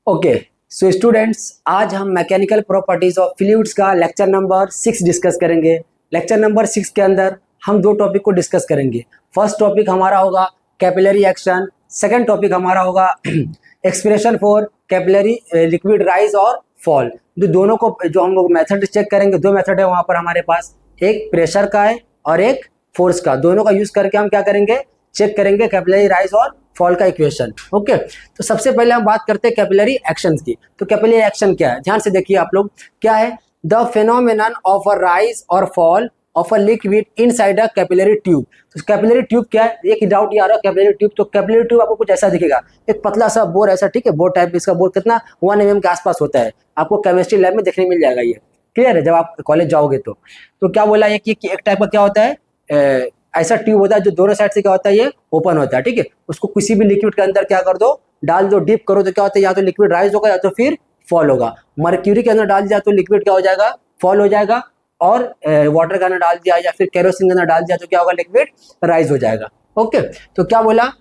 Okay so students, आज हम mechanical properties of fluids का लेक्चर नंबर 6 डिस्कस करेंगे। लेक्चर नंबर 6 के अंदर हम दो टॉपिक को डिस्कस करेंगे। फर्स्ट टॉपिक हमारा होगा कैपिलरी एक्शन, सेकंड टॉपिक हमारा होगा expression for capillary liquid rise और फॉल। दोनों को जो हम लोग मेथड चेक करेंगे, दो मेथड है वहाँ पर हमारे पास, एक प्रेशर का है और एक फोर्स का। दोनों का यूज करके हम क्या करेंगे, चेक करेंगे कैपिलरी राइज और फॉल का इक्वेशन। ओके, तो सबसे पहले हम बात करते हैं कैपिलरी एक्शन की। तो कैपिलरी एक्शन क्या है, ध्यान से देखिए आप लोग। क्या है? The phenomenon of a rise और fall of a liquid inside a capillary tube. तो कैपिलरी ट्यूब क्या है, एक डाउट ये आ रहा है कैपिलरी ट्यूब। तो कैपिलरी ट्यूब आपको कुछ ऐसा दिखेगा, एक पतला सा बोर ऐसा, ठीक है, बोर टाइप। इसका बोर कितना 1 mm के आसपास होता है। आपको केमिस्ट्री लैब में देखने मिल जाएगा, ये क्लियर है जब आप कॉलेज जाओगे तो क्या बोला है कि एक टाइप का क्या होता है, ऐसा ट्यूब होता है जो दोनों साइड से क्या होता है, ये ओपन होता है, ठीक है। उसको किसी भी लिक्विड के अंदर क्या कर दो, डाल दो, डीप करो तो क्या होता है, या तो लिक्विड राइज होगा या तो फिर फॉल होगा। मर्क्यूरी के अंदर डाल दिया तो लिक्विड क्या हो जाएगा, फॉल हो जाएगा। और वाटर के अंदर डाल दिया या फिर केरोसिन के अंदर डाल दिया तो क्या होगा, लिक्विड राइज हो जाएगा। ओके, तो क्या बोला,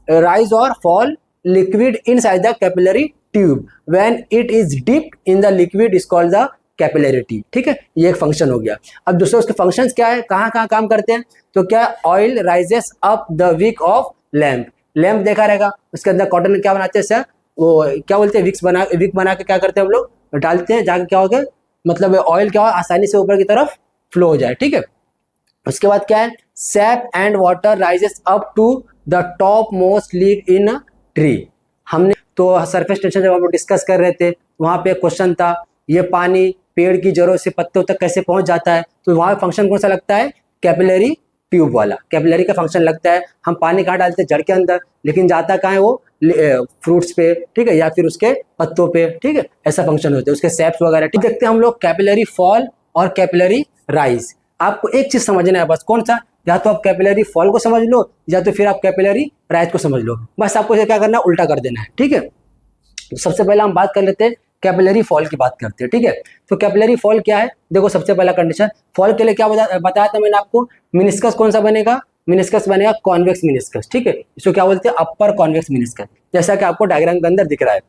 राइज और fall liquid inside the capillary tube when it is dipped in the liquid is called the capillarity. ठीक है, ये एक फंक्शन हो गया। अब दूसरे उसके फंक्शंस क्या है, कहाँ कहाँ काम करते हैं, तो क्या oil rises up the wick of lamp. Lamp देखा रहेगा, उसके अंदर कॉटन में क्या बनाते हैं सर, वो क्या बोलते हैं, विक बना के क्या करते हैं हम लोग, डालते हैं, जाके क्या होगा, मतलब ऑयल क्या हो आसानी से ऊपर की तरफ फ्लो हो जाए। ठीक है, उसके बाद क्या है, sap and water rises up to the top most leaf in a tree. हमने तो सरफेस टेंशन जब हम लोग डिस्कस कर रहे थे, वहां पे क्वेश्चन था, ये पानी पेड़ की जड़ों से पत्तों तक कैसे पहुंच जाता है। तो वहां फंक्शन कौन सा लगता है, कैपिलरी ट्यूब वाला। कैपिलरी का फंक्शन लगता है, हम पानी कहाँ डालते हैं, जड़ के अंदर, लेकिन जाता कहाँ है वो, फ्रूट्स पे, ठीक है, या फिर उसके पत्तों पे, ठीक है, ऐसा फंक्शन होता है, उसके सेप्स वगैरह। ठीक, देखते हैं हम लोग कैपिलरी फॉल और कैपिलरी राइज। आपको एक चीज समझना है बस, कौन सा, या तो आप कैपिलरी फॉल को समझ लो या तो फिर आप कैपिलरी राइज को समझ लो। बस आपको क्या करना है, उल्टा कर देना है। ठीक है, तो सबसे पहले हम बात कर लेते हैं कैपिलरी फॉल की बात करते हैं। ठीक है, तो कैपिलरी फॉल क्या है, देखो सबसे पहला कंडीशन फॉल के लिए क्या बताया था मैंने आपको, मिनिस्कस कौन सा बनेगा, मिनिस्कस बनेगा कॉन्वेक्स मिनिस्कस। ठीक है, इसको क्या बोलते हैं, अपर कॉन्वेक्स मिनिस्कस, जैसा कि आपको डायग्राम के अंदर दिख रहा है।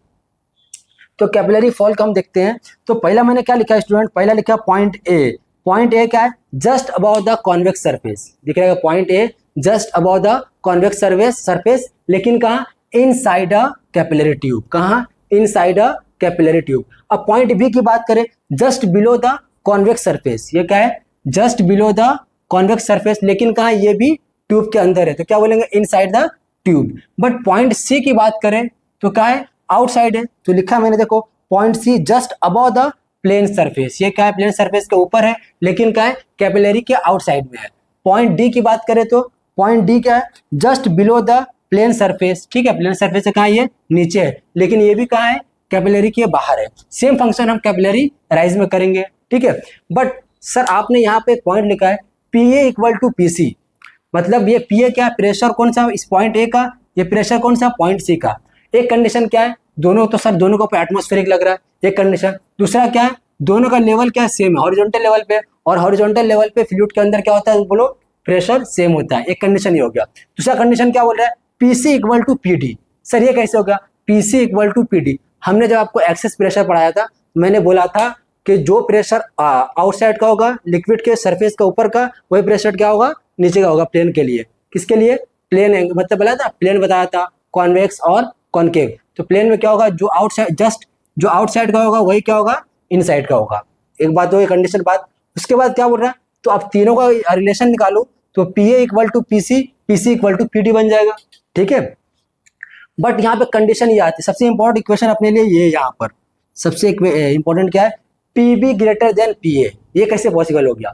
तो कैपिलरी फॉल का हम देखते हैं। तो पहला मैंने क्या लिखा है स्टूडेंट, पहला लिखा पॉइंट ए। पॉइंट ए क्या है, just about the convex surface, दिख रहा है point A just about the convex surface, लेकिन कहाँ, इनसाइड अ कैपिलरी ट्यूब। कहाँ, इनसाइड अ कैपिलरी ट्यूब। अब पॉइंट बी की बात करें, just below the convex surface, ये क्या है, just below the convex surface, लेकिन कहाँ, ये भी ट्यूब के अंदर है, तो क्या बोलेंगे, inside the tube. But point C की बात करें तो क्या है, आउटसाइड है। तो लिखा मैंने, देखो point C just above the plane surface, ये क्या है, प्लेन सरफेस के ऊपर है, लेकिन क्या है, कैपिलरी के आउटसाइड में है। पॉइंट डी की बात करें तो पॉइंट डी क्या है, just below the plane surface, ठीक है, प्लेन सरफेस से कहाँ, ये नीचे है, लेकिन ये भी कहाँ है, कैपिलरी के बाहर है। सेम फंक्शन हम कैपिलरी राइज में करेंगे। ठीक है, बट सर आपने यहाँ पे पॉइंट लिखा है PA इक्वल टू PC, मतलब ये PA क्या है, प्रेशर कौन सा इस पॉइंट ए का, ये प्रेशर कौन सा पॉइंट सी का। एक कंडीशन क्या है, दोनों तो सर दोनों को एटमॉस्फेरिक लग रहा है, एक कंडीशन। दूसरा क्या है, दोनों का लेवल क्या है, सेम है, हॉरिजॉन्टल लेवल पे, और हॉरिजॉन्टल लेवल पे फ्लूइड के अंदर क्या होता है, बोलो, प्रेशर सेम होता है। एक कंडीशन ये हो गया। दूसरा कंडीशन क्या बोल रहा है, PC equal to PD। Sir ये कैसे होगा, PC इक्वल टू PD, हमने जब आपको एक्सेस प्रेशर पढ़ाया था, मैंने बोला था कि जो प्रेशर आउटसाइड का होगा, लिक्विड के सरफेस का ऊपर का, वही प्रेशर क्या होगा, नीचे का होगा, प्लेन के लिए। किसके लिए, प्लेन, मतलब बोला था, प्लेन बताया था, कॉन्वेक्स और कॉनकेव। तो प्लेन में क्या होगा, जो आउटसाइड, जस्ट जो आउटसाइड का होगा वही क्या होगा, इनसाइड का होगा। एक बात हो, कंडीशन बात। उसके बाद क्या बोल रहा है, तो आप तीनों का रिलेशन निकालो, तो PA equal to PC, PC equal to PD बन जाएगा। ठीक है, बट यहाँ पे कंडीशन ये आती है, सबसे इंपॉर्टेंट इक्वेशन अपने लिए ये, यहाँ पर सबसे इंपॉर्टेंट क्या है, PB ग्रेटर देन PA। ये कैसे पॉसिबल हो गया,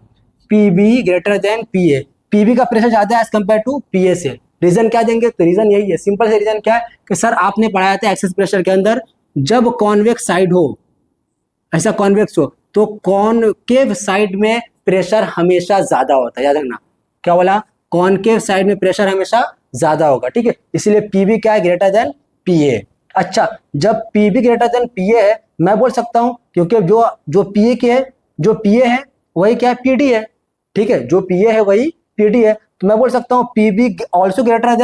PB greater than PA, PB का प्रेशर ज्यादा है एज कम्पेयर टू PA से। रीजन क्या देंगे, तो रीजन यही है, सिंपल से रीजन क्या है कि सर आपने पढ़ाया था एक्सेस प्रेशर के अंदर, जब कॉन्वेक्स साइड हो, ऐसा कॉन्वेक्स हो, तो कॉनकेव साइड में प्रेशर हमेशा ज्यादा होता है, याद रखना। क्या बोला, कॉनकेव साइड में प्रेशर हमेशा ज्यादा होगा। ठीक है, इसलिए PB क्या है, ग्रेटर देन PA। अच्छा, जब PB ग्रेटर देन PA है, मैं बोल सकता हूं, क्योंकि जो जो PA के है, जो PA है वही क्या है, PD है। ठीक है, जो PA है वही PD है, तो मैं बोल सकता हूं PB also greater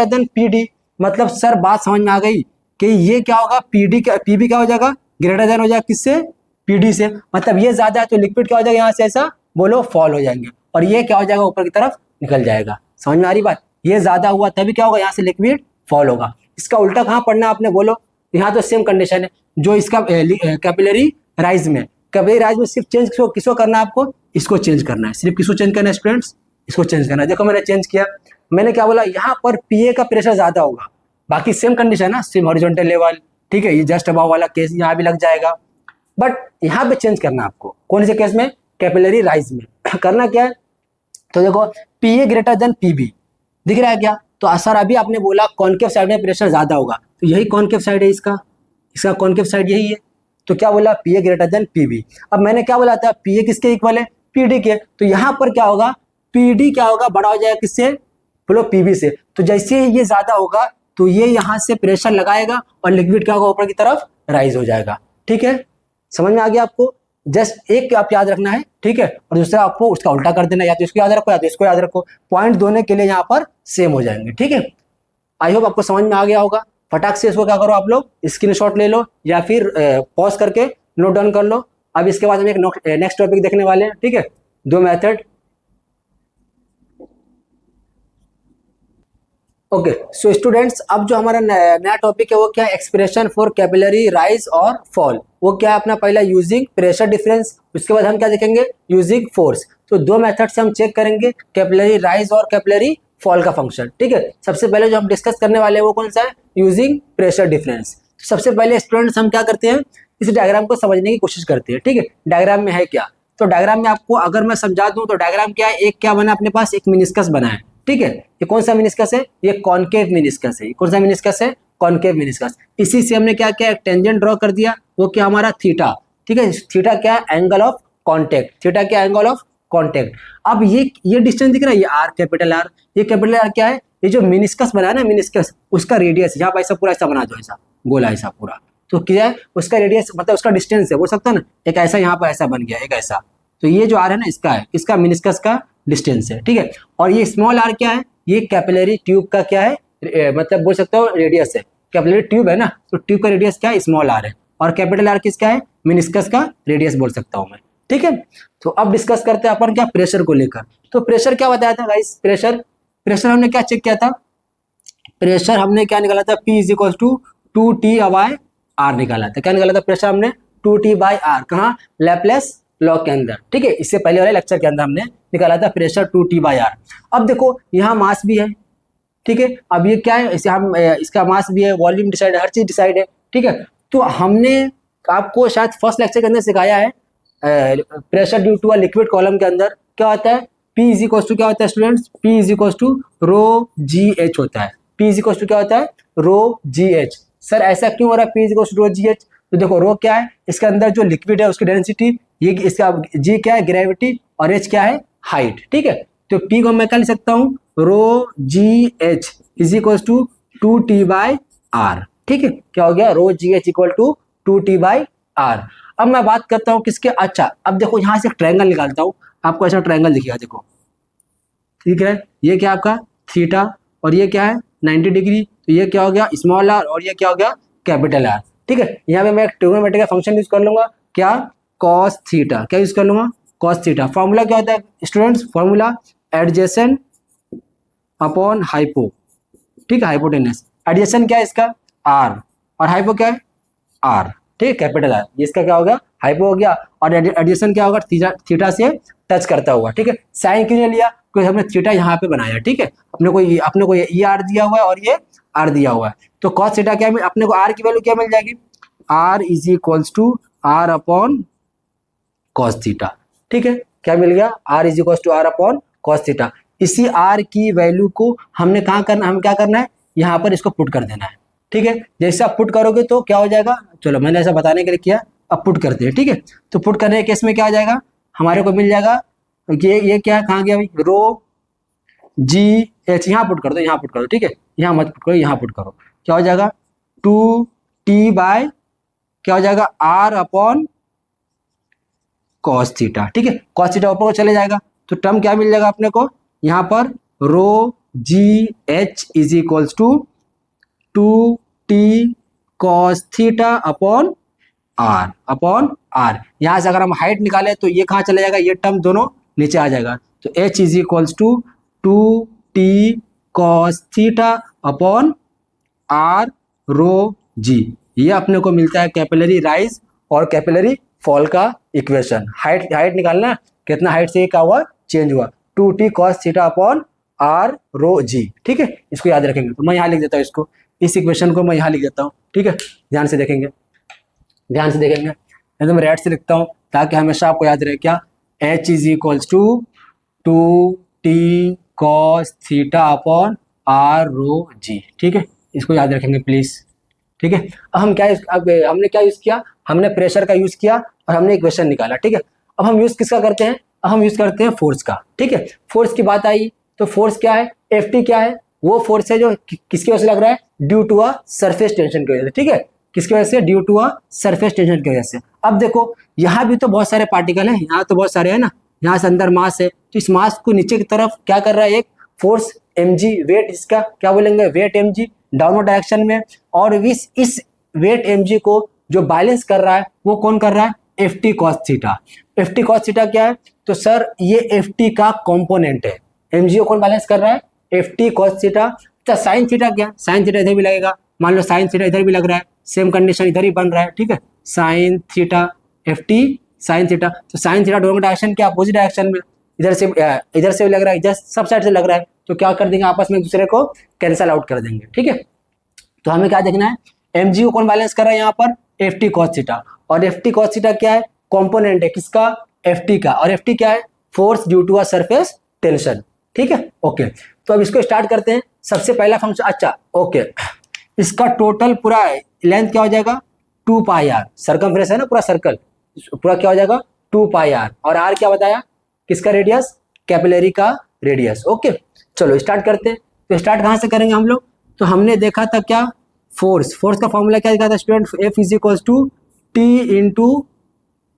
than PD। मतलब सर बात समझ में आ गई, कि ये क्या होगा, पीबी क्या हो जाएगा, ग्रेटर देन हो जाएगा किससे, पीडी से। मतलब ये ज्यादा है तो लिक्विड क्या हो जाएगा, यहाँ से ऐसा बोलो फॉल हो जाएंगे, और ये क्या हो जाएगा, ऊपर की तरफ निकल जाएगा। समझ में आ रही बात, ये ज्यादा हुआ तभी क्या होगा, यहाँ से लिक्विड फॉल होगा। इसका उल्टा कहाँ पढ़ना आपने बोलो, यहाँ तो सेम कंडीशन है जो इसका कैपिलरी राइज में, कैपिलरी राइज में सिर्फ चेंज किसको करना है आपको, इसको चेंज करना है, सिर्फ किसको चेंज करना है स्टूडेंट्स, इसको चेंज करना है। देखो मैंने चेंज किया, मैंने क्या बोला, यहाँ पर पीए का प्रेशर ज्यादा होगा, बाकी सेम कंडीशन है ना, सेम हॉरिजॉन्टल लेवल, ठीक है, ये जस्ट अबाव वाला केस यहाँ भी लग जाएगा, बट यहाँ पे चेंज करना है आपको, कौन से केस में, कैपिलरी राइज में। करना क्या है, तो देखो पीए ग्रेटर देन पीबी, दिख रहा है क्या, तो सर अभी आपने बोला कॉन्केव साइड में प्रेशर ज्यादा होगा, तो यही कॉन्केव साइड है इसका कॉन्केव साइड यही है, तो क्या बोला, पीए ग्रेटर देन पीबी। अब मैंने क्या बोला था, पीए किसके इक्वल है, पीडी के, तो यहाँ पर क्या होगा, पीडी क्या होगा, बड़ा हो जाएगा किससे, बोलो पीबी से। तो जैसे ही ये ज्यादा होगा तो ये यहाँ से प्रेशर लगाएगा और लिक्विड क्या होगा, ऊपर की तरफ राइज हो जाएगा। ठीक है, समझ में आ गया आपको, जस्ट एक आप याद रखना है, ठीक है, और दूसरा आपको उसका उल्टा कर देना, या तो इसको याद रखो या तो इसको याद रखो, पॉइंट दोनों के लिए यहाँ पर सेम हो जाएंगे। ठीक है, आई होप आपको समझ में आ गया होगा। फटाक से इसको क्या करो, आप लोग स्क्रीनशॉट ले लो या फिर पॉज करके नोट डाउन कर लो। अब इसके बाद हम एक नेक्स्ट टॉपिक देखने वाले हैं, ठीक है, दो मेथड। ओके सो स्टूडेंट्स, अब जो हमारा नया टॉपिक है वो क्या है, एक्सप्रेशन फॉर कैपिलरी राइज और फॉल। वो क्या है अपना, पहला यूजिंग प्रेशर डिफरेंस, उसके बाद हम क्या देखेंगे, यूजिंग फोर्स। तो दो मेथड से हम चेक करेंगे कैपिलरी राइज और कैपिलरी फॉल का फंक्शन। ठीक है, सबसे पहले जो हम डिस्कस करने वाले हैं वो कौन सा है, यूजिंग प्रेशर डिफरेंस। तो सबसे पहले स्टूडेंट्स हम क्या करते हैं, इस डायग्राम को समझने की कोशिश करते हैं। ठीक है, डायग्राम में है क्या, तो डायग्राम में आपको अगर मैं समझा दूं तो डायग्राम क्या है, एक क्या बना अपने पास, एक मिनिस्कस बना है। ठीक है, ये कौन सा मिनिस्कस है, ये कॉनकेव मिनिस्कस है। कौन सा मिनिस्कस है, कॉनकेव मिनिस्कस। इसी से हमने क्या किया, एक टेंजेंट ड्रॉ कर दिया, वो क्या हमारा थीटा। ठीक है, थीटा क्या है, एंगल ऑफ कॉन्टेक्ट, थीटा क्या एंगल ऑफ कॉन्टेक्ट। अब ये डिस्टेंस दिख रहा है, ये आर, कैपिटल आर, ये कैपिटल आर क्या है, ये जो मिनिस्कस बना है ना, मिनिस्कस उसका रेडियस, यहाँ पर ऐसा पूरा ऐसा बना दो, ऐसा गोला ऐसा पूरा, तो क्या है उसका रेडियस, मतलब उसका डिस्टेंस है, बोल सकता है ना, एक ऐसा यहाँ पर ऐसा बन गया, एक ऐसा, तो ये जो आर है ना इसका है, इसका मिनिस्कस का डिस्टेंस है। ठीक है, और ये स्मॉल आर क्या है, ये कैपिलरी ट्यूब का क्या है, मतलब बोल सकते हो रेडियस है, कैपिलरी ट्यूब है ना, तो ट्यूब का रेडियस क्या है, स्मॉल आर है, और कैपिटल आर किसका है, मिनिस्कस का रेडियस बोल सकता हूं मैं। ठीक है, तो अब डिस्कस करते हैं अपन क्या, प्रेशर को लेकर। तो प्रेशर क्या बताया था गाइस, प्रेशर हमने क्या चेक किया था, प्रेशर हमने क्या निकाला था, P is equal to 2T/R निकाला था। क्या निकाला था प्रेशर हमने, 2T/R, कहाँ, लैप्लेस लॉ के अंदर। ठीक है, इससे पहले वाले लेक्चर के अंदर हमने निकाला था प्रेशर 2T/R। अब देखो यहाँ मास भी है, ठीक है, अब ये क्या है, इसे हम इसका मास भी है, वॉल्यूम डिसाइड है, हर चीज डिसाइड है। ठीक है, तो हमने आपको शायद फर्स्ट लेक्चर के अंदर सिखाया है pressure due to a liquid column के अंदर क्या होता है, P इज इक्वल टू क्या होता है students, P is equal to rho g h होता है। P इज इक्वल टू क्या होता है, रो जी एच। सर ऐसा क्यों हो रहा है, P is equal to rho g h, तो देखो रो क्या है, इसके अंदर जो लिक्विड है उसकी डेंसिटी, ये इसका जी क्या है, ग्रेविटी, और एच क्या है, हाइट। ठीक है, तो P को मैं क्या लिख सकता हूँ, rho g h is equal to 2T/R। ठीक है, क्या हो गया, rho g h equal to 2T/R। अब मैं बात करता हूँ किसके, अच्छा अब देखो यहाँ से एक ट्रायंगल निकालता हूँ, आपको ऐसा ट्रायंगल दिखेगा, देखो ठीक है, ये क्या आपका थीटा, और ये क्या है 90 डिग्री, तो ये क्या हो गया स्मॉल आर, और ये क्या हो गया कैपिटल आर। ठीक है, यहाँ पे मैं एक ट्रिग्नोमेट्री का फंक्शन यूज कर लूंगा, क्या, कॉस थीटा, क्या यूज कर लूंगा, कॉस थीटा। फॉर्मूला क्या होता है students, formula adjacent upon hypo. ठीक है, हाइपोटेनस, एडजेसेंट क्या है इसका, आर, और हाइपो क्या है, आर। ठीक है, कैपिटल आर, ये इसका क्या हो गया, हाइपो हो गया, और एडजेसेंट क्या होगा, थीटा से टच करता हुआ। ठीक है, साइन क्यों लिया, क्योंकि हमने थीटा यहाँ पे बनाया। ठीक है, अपने को ये आर दिया हुआ है और ये आर दिया हुआ है, तो कॉस थीटा क्या, अपने को आर की वैल्यू क्या मिल जाएगी, R is equals to R upon cos theta. ठीक है, क्या मिल गया, R is equals to R upon cos theta. इसी आर की वैल्यू को हमने कहाँ करना, हम क्या करना है, यहाँ पर इसको पुट कर देना है। ठीक है, जैसे आप पुट करोगे तो क्या हो जाएगा, चलो मैंने ऐसा बताने के लिए किया, अब पुट करते हैं। ठीक है, तो पुट करने के केस में क्या आ जाएगा, हमारे को मिल जाएगा, ये क्या है, कहाँ गया भाई, रो जी एच, यहाँ पुट कर दो, यहाँ पुट करो। ठीक है, यहाँ मत पुट करो, यहाँ पुट करो, क्या हो जाएगा 2T/ क्या हो जाएगा, आर अपॉन कॉस थीटा। ठीक है, कॉस थीटा ऊपर को चले जाएगा, तो टर्म क्या मिल जाएगा अपने को, यहाँ पर rho g h is equals to 2T cos theta upon R. यहाँ से अगर हम हाइट निकालें तो ये कहाँ चला जाएगा, ये टर्म दोनों नीचे आ जाएगा। तो h is equals to 2t cos theta upon R rho g. ये अपने को मिलता है कैपिलरी राइज और कैपिलरी फॉल का इक्वेशन। हाइट निकालना है, कितना हाइट से क्या हुआ, चेंज हुआ, 2t cos theta upon R rho g. ठीक है, इसको याद रखेंगे। तो मैं यहाँ लिख देता हूँ इसको, इस इक्वेशन को मैं यहाँ लिख देता हूँ। ठीक है, ध्यान से देखेंगे, ध्यान से देखेंगे। एकदम रेड से लिखता हूँ ताकि हमेशा आपको याद रहे क्या, h is equals to 2t cos theta upon R rho g. ठीक है, इसको याद रखेंगे प्लीज। ठीक है, अब हम क्या, अब हमने क्या यूज किया, हमने प्रेशर का यूज किया और हमने इक्वेशन निकाला। ठीक है, अब हम यूज किसका करते हैं, अब हम यूज करते हैं फोर्स का। ठीक है, फोर्स की बात आई तो फोर्स क्या है, Ft क्या है, वो फोर्स है जो किसकी वजह से लग रहा है, due to a surface tension की वजह से। ठीक है, किसकी वजह से, due to a surface tension की वजह से। अब देखो यहाँ भी तो बहुत सारे पार्टिकल हैं, यहाँ तो बहुत सारे हैं ना, यहाँ से अंदर मास है, तो इस मास को नीचे की तरफ क्या कर रहा है, एक फोर्स mg, वेट इसका क्या बोलेंगे, वेट mg डाउनवर्ड डायरेक्शन में। और इस वेट mg को जो बैलेंस कर रहा है वो कौन कर रहा है, Ft cos theta. Ft cos theta क्या है, तो सर ये Ft का कंपोनेंट है, mg को कौन बैलेंस कर रहा है, Ft cos थीटा। अच्छा साइन थीटा क्या, साइन थीटा इधर भी लगेगा, मान लो साइन थीटा इधर भी लग रहा है, सेम कंडीशन इधर ही बन रहा है। ठीक है, sine theta Ft sine theta, तो साइन थीटा दोनों डायरेक्शन के अपोजिट डायरेक्शन में, इधर से भी लग रहा है, इधर सब साइड से लग रहा है, तो क्या कर देंगे, आपस में एक दूसरे को कैंसल आउट कर देंगे। ठीक है, तो हमें क्या देखना है, mg को कौन बैलेंस कर रहा है यहाँ पर, Ft cos थीटा। और Ft cos थीटा क्या है, कंपोनेंट है किसका, Ft का। और Ft क्या है, force due to a surface tension. ठीक है, ओके, तो अब इसको स्टार्ट करते हैं। सबसे पहला फंक्शन, अच्छा ओके, इसका टोटल पूरा लेंथ क्या हो जाएगा, 2 पाई आर, सर्कमफ्रेंस है ना पूरा सर्कल, पूरा क्या हो जाएगा 2 पाई आर। और आर क्या बताया, किसका रेडियस, कैपिलरी का रेडियस। ओके, चलो स्टार्ट करते हैं। तो स्टार्ट कहाँ से करेंगे हम लोग, तो हमने देखा था क्या, फोर्स का फॉर्मूला क्या देखा था student, F is equals to T into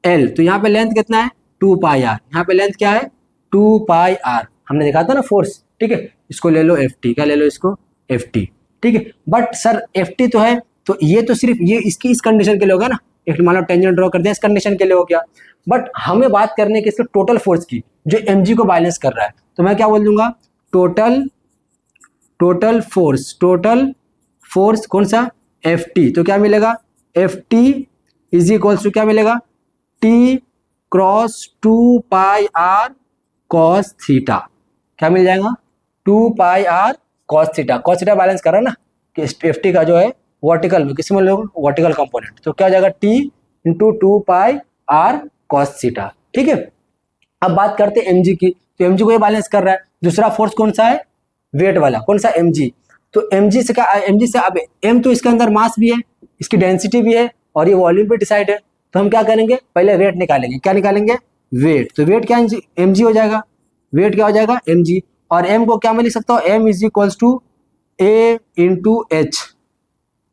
L। तो यहाँ पे लेंथ कितना है, 2 पाई आर, यहाँ पे लेंथ क्या है 2 पाई आर, हमने देखा था ना फोर्स। ठीक है, इसको ले लो Ft, क्या ले लो इसको Ft। ठीक है, बट सर Ft तो है, तो ये तो सिर्फ ये इसकी इस कंडीशन के लिए होगा ना, एक मान लो टेंजेंट ड्रॉ कर दिया, इस कंडीशन के लिए हो गया। बट हमें बात करने की इसके टोटल फोर्स की, जो mg को बैलेंस कर रहा है, तो मैं क्या बोल दूंगा, टोटल फोर्स कौन सा, Ft। तो क्या मिलेगा, Ft इज इक्वल्स टू क्या मिलेगा, T cross 2 pi R cos theta. क्या मिल जाएगा, 2 pi R cos theta. Cos theta balance कर रहा है ना, कि Ft का जो है वर्टिकल में, किसी में लोग वर्टिकल कंपोनेंट, तो क्या हो जाएगा T into 2 pi R cos theta. ठीक है, अब बात करते हैं mg की, तो mg को ये बैलेंस कर रहा है। दूसरा फोर्स कौन सा है, वेट वाला, कौन सा, mg। तो mg से क्या, mg से अब m तो इसके अंदर मास भी है, इसकी डेंसिटी भी है, और ये वॉल्यूम पे डिसाइड है। तो हम क्या करेंगे, पहले वेट निकालेंगे, क्या निकालेंगे, वेट। तो वेट क्या mg हो जाएगा, वेट क्या हो जाएगा mg। और m को क्या मैं लिख सकता हूँ, m is equals to a into h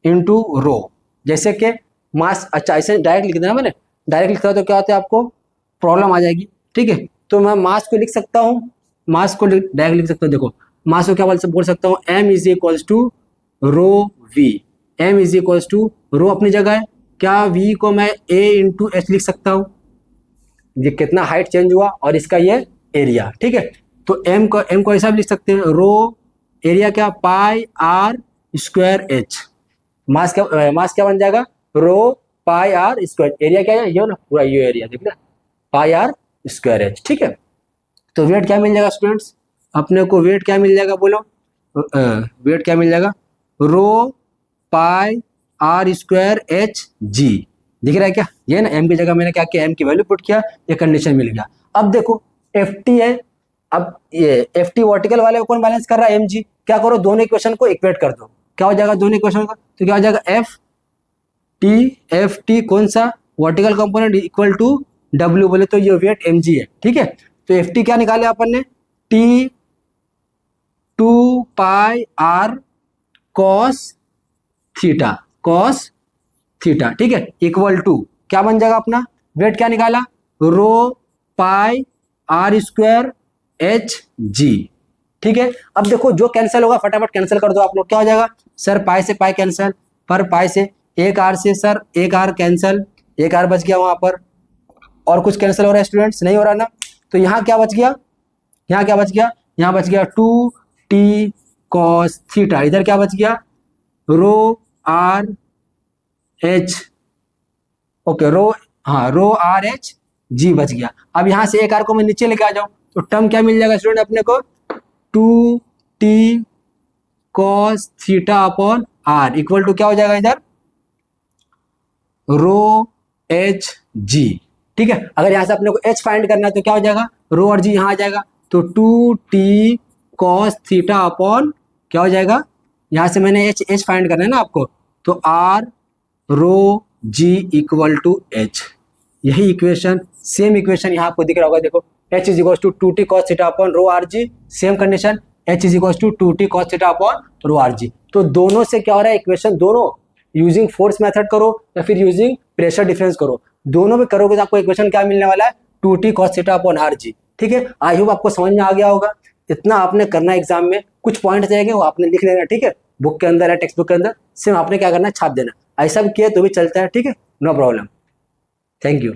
into rho. जैसे कि मास, अच्छा ऐसे डायरेक्ट लिख देना, मैंने डायरेक्ट लिखता हूँ तो क्या होता है, आपको प्रॉब्लम आ जाएगी। ठीक है, तो मैं मास को लिख सकता हूँ, मास को डायरेक्ट लिख सकता हूँ। देखो मास को क्या बोल सकता हूँ, m is equals to rho v। m is equals to rho अपनी जगह है, क्या v को मैं a इंटू एच लिख सकता हूँ, ये कितना हाइट चेंज हुआ और इसका ये एरिया। ठीक है, तो m को ऐसा भी लिख सकते हैं, रो एरिया क्या, पाई आर स्क्वायर एच। मास क्या बन जाएगा, रो पाई आर स्क्वायर, एरिया क्या है ये ना, पूरा ये एरिया देख ना, पाई आर स्क्वायर एच। ठीक है, तो वेट क्या मिल जाएगा स्टूडेंट्स, अपने को वेट क्या मिल जाएगा, बोलो वेट क्या मिल जाएगा, रो पाई आर स्क्वायर एच जी। दिख रहा है क्या, ये ना m की जगह मैंने क्या किया, m की वैल्यू पुट किया, ये कंडीशन मिल गया। अब देखो Ft है, अब ये Ft वर्टिकल वाले को कौन बैलेंस कर रहा है, mg। क्या करो, दोनों इक्वेशन को इक्वेट कर दो, क्या हो जाएगा दोनों इक्वेशन का, तो क्या हो जाएगा Ft कौन सा vertical component equal to W, बोले तो ये वेट mg है। ठीक है, तो Ft क्या निकाले अपन ने, T 2 pi R cos theta, ठीक है, इक्वल टू क्या बन जाएगा अपना, वेट क्या निकाला, रो पाई आर स्क्वायर एच जी। ठीक है, अब देखो जो कैंसिल होगा फटाफट कैंसिल कर दो आप लोग, क्या हो जाएगा सर, पाई से पाई कैंसिल, पर पाई से एक आर से सर एक आर कैंसिल, एक आर बच गया वहां पर, और कुछ कैंसिल हो रहा है स्टूडेंट्स, नहीं हो रहा ना। तो यहाँ क्या बच गया, यहाँ क्या बच गया, यहाँ बच गया 2t cos थीटा, इधर क्या बच गया रो आर एच, ओके रो, हाँ रो आर एच जी बच गया। अब यहाँ से एक आर को मैं नीचे लेके आ जाऊँ तो टर्म क्या मिल जाएगा स्टूडेंट अपने को, 2t cos theta upon R equal to क्या हो जाएगा इधर रो एच जी। ठीक है, अगर यहाँ से अपने को एच फाइंड करना है तो क्या हो जाएगा, रो और जी यहाँ आ जाएगा, तो 2t cos थीटा अपॉन क्या हो जाएगा, यहाँ से मैंने एच फाइंड करना है ना आपको, तो R rho g equal to h. यही इक्वेशन, सेम इक्वेशन यहाँ आपको दिख रहा होगा, देखो h is equal to 2t cos theta upon rho R g, same condition h is equal to 2t cos theta upon rho R g. तो दोनों से क्या हो रहा है इक्वेशन, दोनों यूजिंग फोर्स मेथड करो या फिर यूजिंग प्रेशर डिफरेंस करो, दोनों में करोगे तो आपको इक्वेशन क्या मिलने वाला है 2t cos theta upon R G. ठीक है, आई होप आपको समझ में आ गया होगा। इतना आपने करना है एग्जाम में, कुछ पॉइंट रहेंगे वो आपने लिख लेना, ठीक है, बुक के अंदर है, टेक्स्ट बुक के अंदर, सेम आपने क्या करना है छाप देना, ऐसा भी किया तो भी चलता है, ठीक है, नो प्रॉब्लम। Thank you.